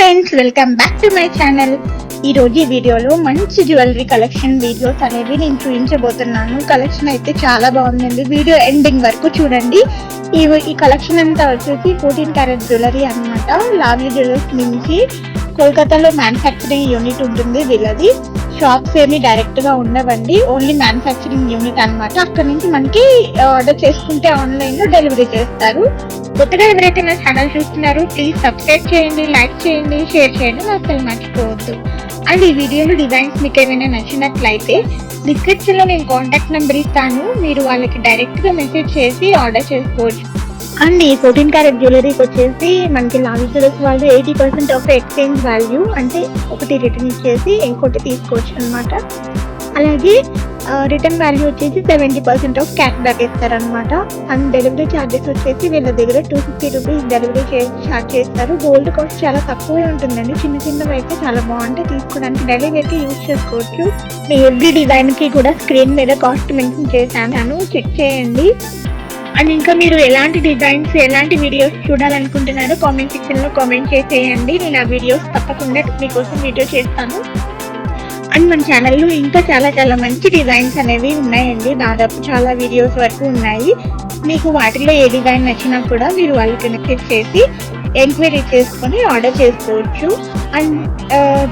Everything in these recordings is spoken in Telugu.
Friends, welcome back to my channel. ఈ రోజు ఈ వీడియోలో మంచి జ్యువెలరీ కలెక్షన్ వీడియోస్ అనేవి నేను చూపించబోతున్నాను. కలెక్షన్ అయితే చాలా బాగుందండి. వీడియో ఎండింగ్ వరకు చూడండి. ఈ కలెక్షన్ అంతా వచ్చేసి 14 క్యారెట్ జ్యువెలరీ అన్నమాట. లావ్లీ జ్యువెలర్స్ నుంచి కోల్కతాలో మ్యానుఫ్యాక్చరింగ్ యూనిట్ ఉంటుంది వీళ్ళది. షాప్స్ ఏమి డైరెక్ట్ గా ఉండవండి, ఓన్లీ మ్యానుఫ్యాక్చరింగ్ యూనిట్ అన్నమాట. అక్కడ నుంచి మనకి ఆర్డర్ చేసుకుంటే ఆన్లైన్ లో డెలివరీ చేస్తారు. కొత్తగా ఎవరైతే నా ఛానల్ చూస్తున్నారో ప్లీజ్ సబ్స్క్రైబ్ చేయండి, లైక్ చేయండి, షేర్ చేయండి, అసలు మర్చిపోవద్దు. అండ్ ఈ వీడియోలో డిజైన్స్ మీకు ఏమైనా నచ్చినట్లయితే డిస్క్రిప్షన్ లో నేను కాంటాక్ట్ నెంబర్ ఇస్తాను, మీరు వాళ్ళకి డైరెక్ట్ గా మెసేజ్ చేసి ఆర్డర్ చేసుకోవచ్చు. అండ్ ఈ 14 క్యారెట్ జ్యువెలరీకి వచ్చేసి మనకి లావ్లీ జ్యువెలర్స్ వాళ్ళు 80% ఆఫ్ ఎక్స్చేంజ్ వాల్యూ, అంటే ఒకటి రిటర్న్ ఇచ్చేసి ఇంకోటి తీసుకోవచ్చు అనమాట. అలాగే రిటర్న్ వాల్యూ వచ్చేసి 70% ఆఫ్ క్యాష్ బ్యాక్ ఇస్తారనమాట. అండ్ డెలివరీ ఛార్జెస్ వచ్చేసి వీళ్ళ దగ్గర 250 రూపీస్ డెలివరీ ఛార్జ్ చేస్తారు. గోల్డ్ కాస్ట్ చాలా తక్కువే ఉంటుందండి. చిన్న చిన్నవి అయితే చాలా బాగుంటాయి తీసుకోవడానికి, డైలీ అయితే యూజ్ చేసుకోవచ్చు. మీ ఎవ్రీ డిజైన్కి కూడా స్క్రీన్ మీద కాస్ట్ మెన్షన్ చేశాను, చెక్ చేయండి. అండ్ ఇంకా మీరు ఎలాంటి డిజైన్స్, ఎలాంటి వీడియోస్ చూడాలనుకుంటున్నారో కామెంట్ సెక్షన్ లో కామెంట్ చేసేయండి. నేను ఆ వీడియోస్ తప్పకుండా మీకోసం వీడియో చేస్తాను. అండ్ మన ఛానల్లో ఇంకా చాలా చాలా మంచి డిజైన్స్ అనేవి ఉన్నాయండి. దాదాపు చాలా వీడియోస్ వరకు ఉన్నాయి. మీకు వాటిలో ఏ డిజైన్ నచ్చినా కూడా మీరు వాళ్ళకి మెసేజ్ చేసి ఎంక్వైరీ చేసుకొని ఆర్డర్ చేసుకోవచ్చు. అండ్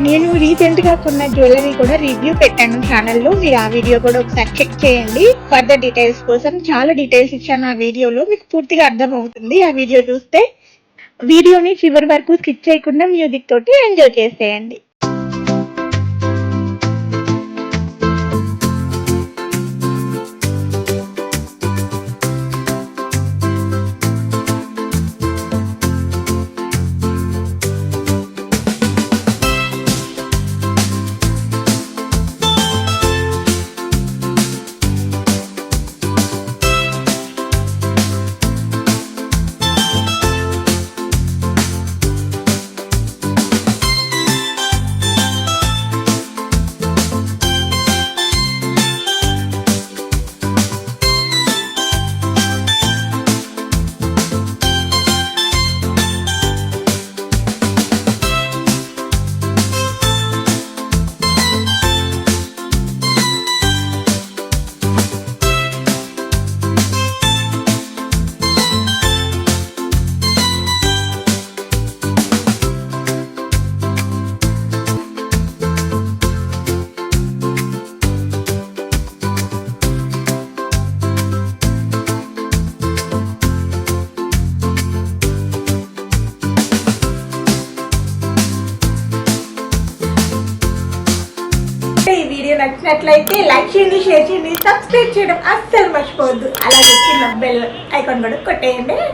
నేను రీసెంట్గా కొన్న జ్యువెలరీ కూడా రివ్యూ పెట్టాను ఛానల్లో, మీరు ఆ వీడియో కూడా ఒకసారి చెక్ చేయండి. ఫర్దర్ డీటెయిల్స్ కోసం చాలా డీటెయిల్స్ ఇచ్చాను ఆ వీడియోలో, మీకు పూర్తిగా అర్థమవుతుంది ఆ వీడియో చూస్తే. వీడియోని చివరి వరకు స్కిప్ చేయకుండా మ్యూజిక్ తోటి ఎంజాయ్ చేసేయండి. ఈ వీడియో నచ్చినట్లయితే లైక్ చేయండి, షేర్ చేయండి, సబ్స్క్రైబ్ చేయడం అస్సలు మర్చిపోవద్దు. అలాగే చిన్న బెల్ ఐకాన్ కూడా కొట్టేయండి.